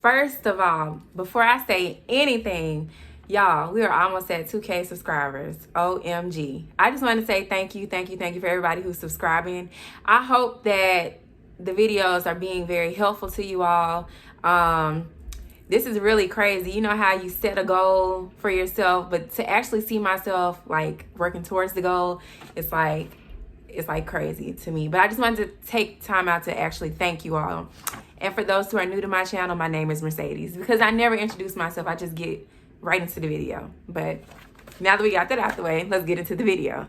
First of all, before I say anything, y'all, we are almost at 2K subscribers. OMG. I just want to say thank you for everybody who's subscribing. I hope that the videos are being very helpful to you all. This is really crazy. You know how you set a goal for yourself, but to actually see myself like working towards the goal, it's like crazy to me. But I just wanted to take time out to actually thank you all. And for those who are new to my channel, my name is Mercedes. Because I never introduce myself, I just get right into the video. But now that we got that out the way, let's get into the video.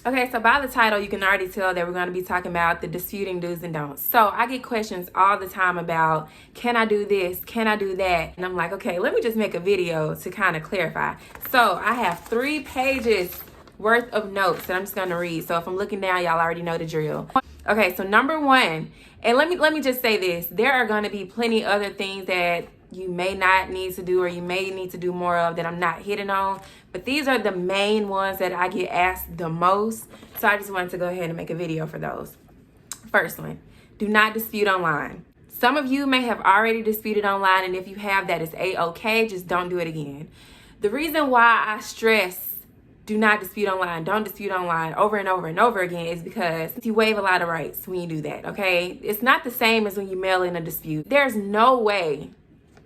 Okay, so by the title, you can already tell that we're going to be talking about the disputing do's and don'ts. So I get questions all the time about, can I do this? Can I do that? And I'm like, okay, let me just make a video to kind of clarify. So I have 3 pages worth of notes that I'm just going to read. So if I'm looking down, y'all already know the drill. Okay, so number 1, and let me just say this. There are going to be plenty other things that you may not need to do or you may need to do more of that I'm not hitting on. But these are the main ones that I get asked the most. So I just wanted to go ahead and make a video for those. First one, do not dispute online. Some of you may have already disputed online, and if you have, that is A-okay. Just don't do it again. The reason why I stress do not dispute online, don't dispute online over and over and over again is because you waive a lot of rights when you do that, okay? It's not the same as when you mail in a dispute. There's no way,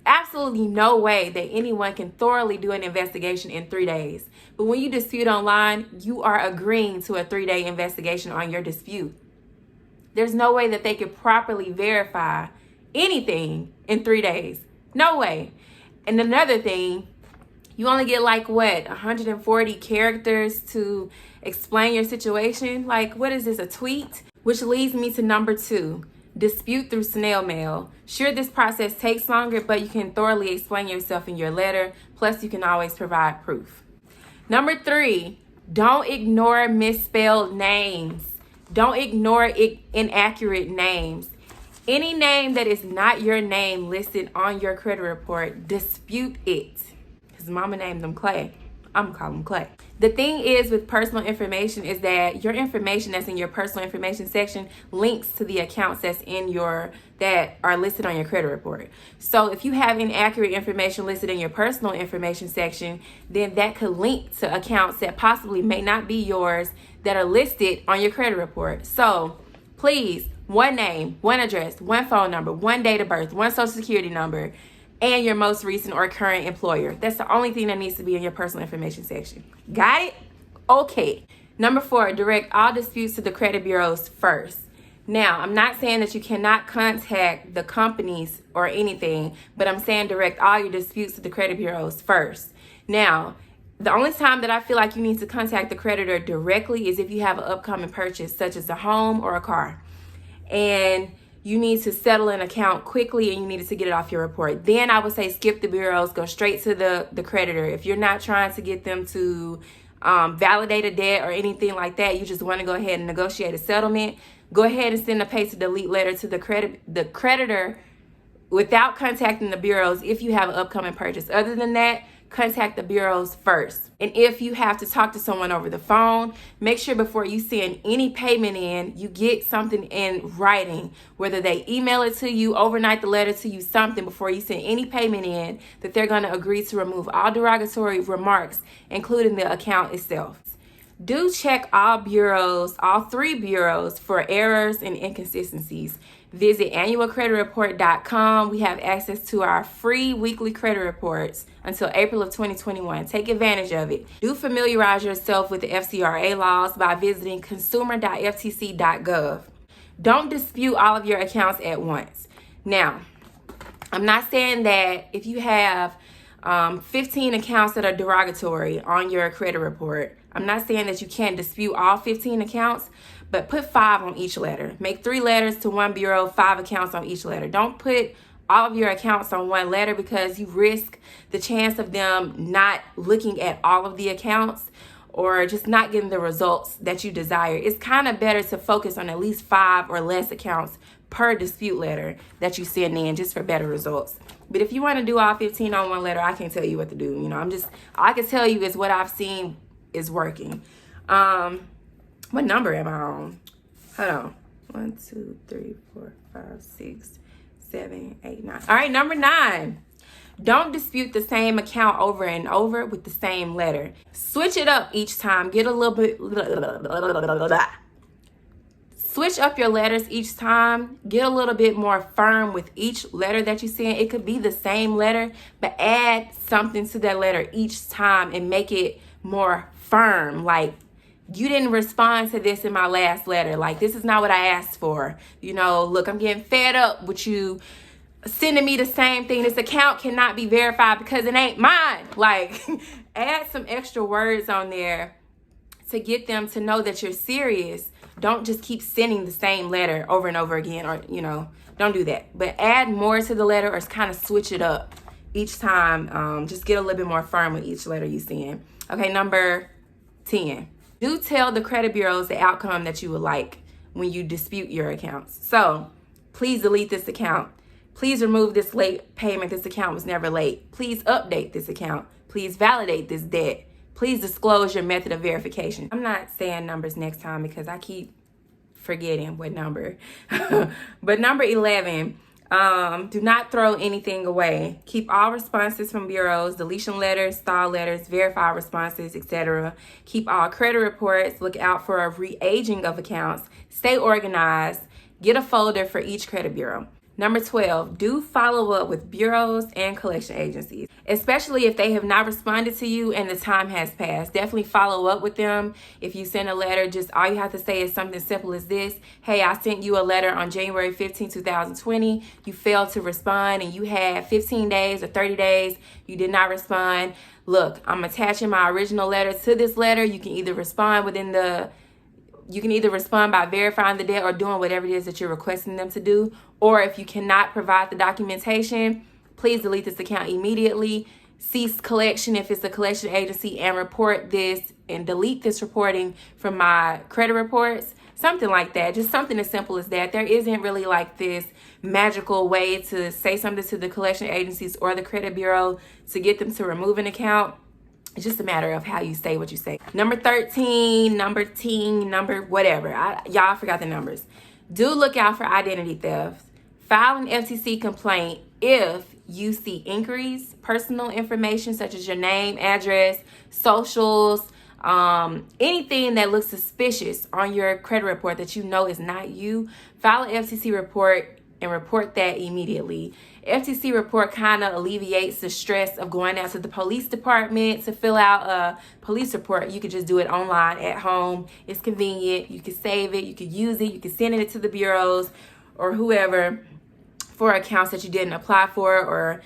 absolutely no way that anyone can thoroughly do an investigation in 3 days. But when you dispute online, you are agreeing to a 3-day investigation on your dispute. There's no way that they could properly verify anything in 3 days. No way. And another thing, you only get like what, 140 characters to explain your situation? Like, what is this, a tweet? Which leads me to number 2. Dispute through snail mail. Sure, this process takes longer, but you can thoroughly explain yourself in your letter. Plus, you can always provide proof. Number 3, don't ignore misspelled names. Don't ignore inaccurate names. Any name that is not your name listed on your credit report, dispute it. Because mama named them Clay. I'm gonna call him Clay. The thing is with personal information is that your information that's in your personal information section links to the accounts that are listed on your credit report. So if you have inaccurate information listed in your personal information section, then that could link to accounts that possibly may not be yours that are listed on your credit report. So please, one name, one address, one phone number, one date of birth, one social security number, and your most recent or current employer. That's the only thing that needs to be in your personal information section. Got it? Okay. Number 4, direct all disputes to the credit bureaus first. Now, I'm not saying that you cannot contact the companies or anything, but I'm saying direct all your disputes to the credit bureaus first. Now, the only time that I feel like you need to contact the creditor directly is if you have an upcoming purchase, such as a home or a car. And you need to settle an account quickly and you needed to get it off your report. Then I would say skip the bureaus, go straight to the creditor. If you're not trying to get them to validate a debt or anything like that, you just want to go ahead and negotiate a settlement, go ahead and send a pay to delete letter to the creditor without contacting the bureaus if you have an upcoming purchase. Other than that, contact the bureaus first. And if you have to talk to someone over the phone, make sure before you send any payment in, you get something in writing, whether they email it to you, overnight the letter to you, something before you send any payment in, that they're going to agree to remove all derogatory remarks, including the account itself. Do check all bureaus, all 3 bureaus, for errors and inconsistencies. Visit annualcreditreport.com. We have access to our free weekly credit reports until April of 2021. Take advantage of it. Do familiarize yourself with the FCRA laws by visiting consumer.ftc.gov. Don't dispute all of your accounts at once. Now, I'm not saying that if you have 15 accounts that are derogatory on your credit report, I'm not saying that you can't dispute all 15 accounts, but put 5 on each letter. Make 3 letters to one bureau, 5 accounts on each letter. Don't put all of your accounts on one letter because you risk the chance of them not looking at all of the accounts or just not getting the results that you desire. It's kind of better to focus on at least 5 or less accounts per dispute letter that you send in, just for better results. But if you want to do all 15 on one letter, I can't tell you what to do. You know, all I can tell you is what I've seen is working. What number am I on? Hold on. 1, 2, 3, 4, 5, 6, 7, 8, 9. All right, number 9. Don't dispute the same account over and over with the same letter. Switch it up each time. Get a little bit. Switch up your letters each time. Get a little bit more firm with each letter that you send. It could be the same letter, but add something to that letter each time and make it more firm. Like, you didn't respond to this in my last letter. Like, this is not what I asked for. You know, look, I'm getting fed up with you sending me the same thing. This account cannot be verified because it ain't mine. Like, add some extra words on there to get them to know that you're serious. Don't just keep sending the same letter over and over again, or, you know, don't do that. But add more to the letter or kind of switch it up each time. Just get a little bit more firm with each letter you send. Okay, number 10. Do tell the credit bureaus the outcome that you would like when you dispute your accounts. So, please delete this account. Please remove this late payment. This account was never late. Please update this account. Please validate this debt. Please disclose your method of verification. I'm not saying numbers next time because I keep forgetting what number. But number 11, do not throw anything away. Keep all responses from bureaus, deletion letters, stall letters, verified responses, etc. Keep all credit reports. Look out for a re-aging of accounts. Stay organized. Get a folder for each credit bureau. Number 12, do follow up with bureaus and collection agencies, especially if they have not responded to you and the time has passed. Definitely follow up with them. If you send a letter, just all you have to say is something simple as this. Hey, I sent you a letter on January 15, 2020. You failed to respond and you had 15 days or 30 days. You did not respond. Look, I'm attaching my original letter to this letter. You can either respond by verifying the debt or doing whatever it is that you're requesting them to do. Or if you cannot provide the documentation, please delete this account immediately. Cease collection if it's a collection agency and report this and delete this reporting from my credit reports. Something like that. Just something as simple as that. There isn't really like this magical way to say something to the collection agencies or the credit bureau to get them to remove an account. It's just a matter of how you say what you say. Number 13, number 10, number whatever. Y'all forgot the numbers. Do look out for identity theft. File an FTC complaint if you see inquiries, personal information such as your name, address, socials, anything that looks suspicious on your credit report that you know is not you. File an FTC report and report that immediately. FTC report kind of alleviates the stress of going out to the police department to fill out a police report. You could just do it online at home. It's convenient. You can save it. You could use it. You can send it to the bureaus or whoever for accounts that you didn't apply for or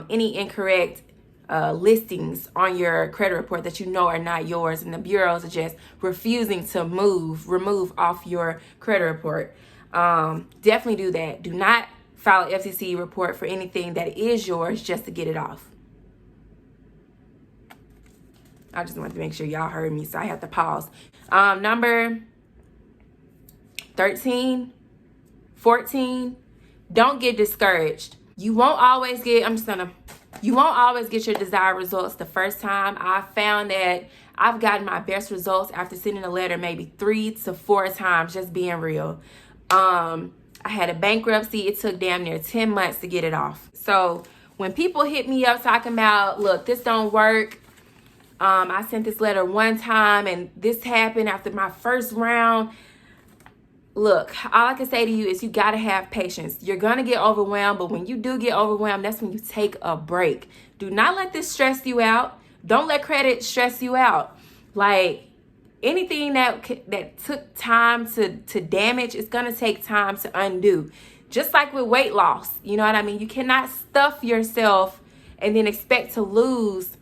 any incorrect listings on your credit report that you know are not yours and the bureaus are just refusing to remove off your credit report. Definitely do that. Do not file an FTC report for anything that is yours just to get it off. I just wanted to make sure y'all heard me, so I have to pause. Number 13, 14, don't get discouraged. You won't always get your desired results the first time. I found that I've gotten my best results after sending a letter maybe 3 to 4 times, just being real. I had a bankruptcy. It took damn near 10 months to get it off. So when people hit me up talking about, look, this don't work. I sent this letter one time and this happened after my first round. Look, all I can say to you is you got to have patience. You're going to get overwhelmed, but when you do get overwhelmed, that's when you take a break. Do not let this stress you out. Don't let credit stress you out. Like, anything that took time to damage, it's going to take time to undo. Just like with weight loss, you know what I mean? You cannot stuff yourself and then expect to lose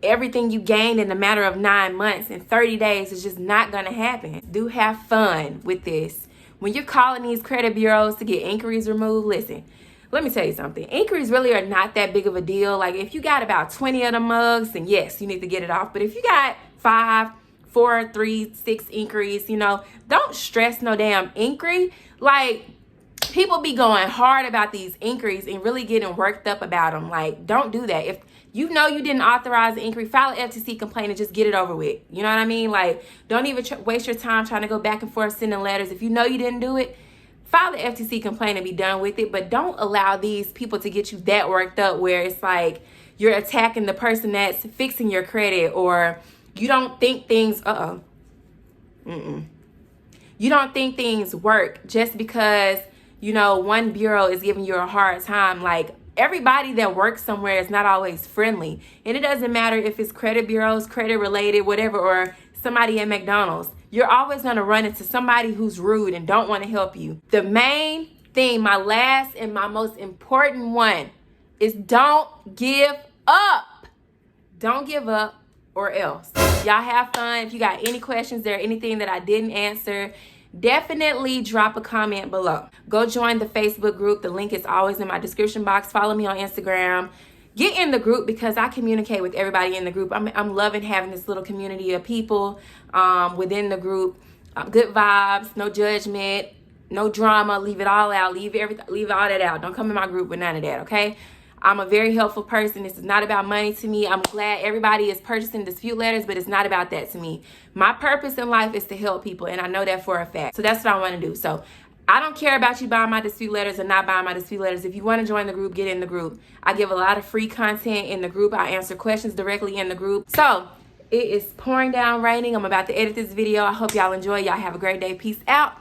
everything you gained in a matter of 9 months. In 30 days, it's just not going to happen. Do have fun with this. When you're calling these credit bureaus to get inquiries removed, listen, let me tell you something. Inquiries really are not that big of a deal. Like, if you got about 20 of the mugs, then yes, you need to get it off. But if you got 5, 4, 3, 6 inquiries, don't stress no damn inquiry. Like, People be going hard about these inquiries and really getting worked up about them. Like, don't do that. If you know you didn't authorize the inquiry, file an FTC complaint and just get it over with. You know what I mean? Like, don't even waste your time trying to go back and forth sending letters. If you know you didn't do it, file the FTC complaint and be done with it. But don't allow these people to get you that worked up where it's like you're attacking the person that's fixing your credit, or you don't think things, you don't think things work just because, you know, one bureau is giving you a hard time. Like, everybody that works somewhere is not always friendly. And it doesn't matter if it's credit bureaus, credit related, whatever, or somebody at McDonald's. You're always going to run into somebody who's rude and don't want to help you. The main thing, my last and my most important one, is don't give up. Don't give up, or else. Y'all have fun. If you got any questions or anything that I didn't answer, definitely drop a comment below. Go join the Facebook group. The link is always in my description box. Follow me on Instagram. Get in the group because I communicate with everybody in the group. I'm loving having this little community of people within the group. Good vibes, no judgment, no drama. Leave it all out. Leave all that out. Don't come in my group with none of that, okay? I'm a very helpful person. This is not about money to me. I'm glad everybody is purchasing dispute letters, but it's not about that to me. My purpose in life is to help people, and I know that for a fact. So that's what I want to do. So I don't care about you buying my dispute letters or not buying my dispute letters. If you want to join the group, get in the group. I give a lot of free content in the group. I answer questions directly in the group. So it is pouring down raining. I'm about to edit this video. I hope y'all enjoy. Y'all have a great day. Peace out.